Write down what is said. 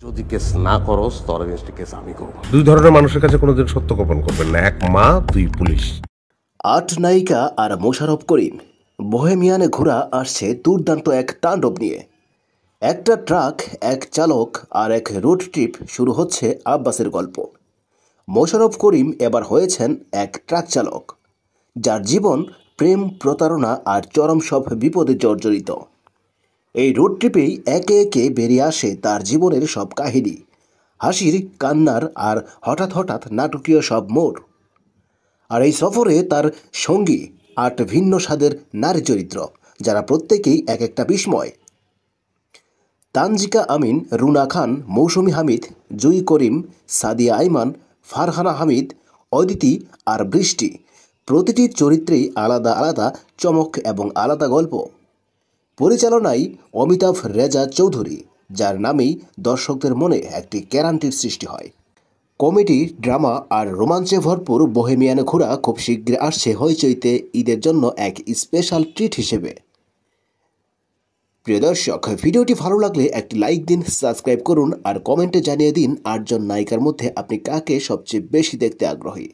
যদি কেস না করস তোর এগেইনস্টে কেস আমি করব। দুই ধরনের মানুষের কাছে কোনোদিন সত্য গোপন করবেন না, এক মা, দুই পুলিশ। আট নায়িকা আর মোশাররফ করিম বোহেমিয়ানে ঘোরা আসছে দুর্দান্ত এক তাণ্ডব নিয়ে। একটা ট্রাক, এক চালক আর এক রোড ট্রিপ শুরু হচ্ছে আব্বাসের গল্প। মোশাররফ করিম এবার হয়েছেন এক ট্রাক চালক, যার জীবন প্রেম, প্রতারণা আর চরম সব বিপদে জর্জরিত। এই রোড ট্রিপেই একে একে বেরিয়ে আসে তার জীবনের সব কাহিনী, হাসির, কান্নার আর হঠাৎ হঠাৎ নাটকীয় সব মোড়। আর এই সফরে তার সঙ্গী ৮ ভিন্ন স্বাদের নারী চরিত্র, যারা প্রত্যেকেই এক একটা বিস্ময়। তানজিকা আমিন, রুনা খান, মৌসুমী হামিদ, জুই করিম, সাদিয়া আইমান, ফারহানা হামিদ, অদিতি আর বৃষ্টি, প্রতিটি চরিত্রেই আলাদা আলাদা চমক এবং আলাদা গল্প। পরিচালনায় অমিতাভ রেজা চৌধুরী, যার নামেই দর্শকদের মনে একটি গ্যারান্টির সৃষ্টি হয়। কমেডি, ড্রামা আর রোমাঞ্চে ভরপুর বোহেমিয়ানে ঘোরা খুব শীঘ্রই আসছে হইচইতে ঈদের জন্য এক স্পেশাল ট্রিট হিসেবে। প্রিয় দর্শক, ভিডিওটি ভালো লাগলে একটি লাইক দিন, সাবস্ক্রাইব করুন আর কমেন্টে জানিয়ে দিন ৮ জন নায়িকার মধ্যে আপনি কাকে সবচেয়ে বেশি দেখতে আগ্রহী।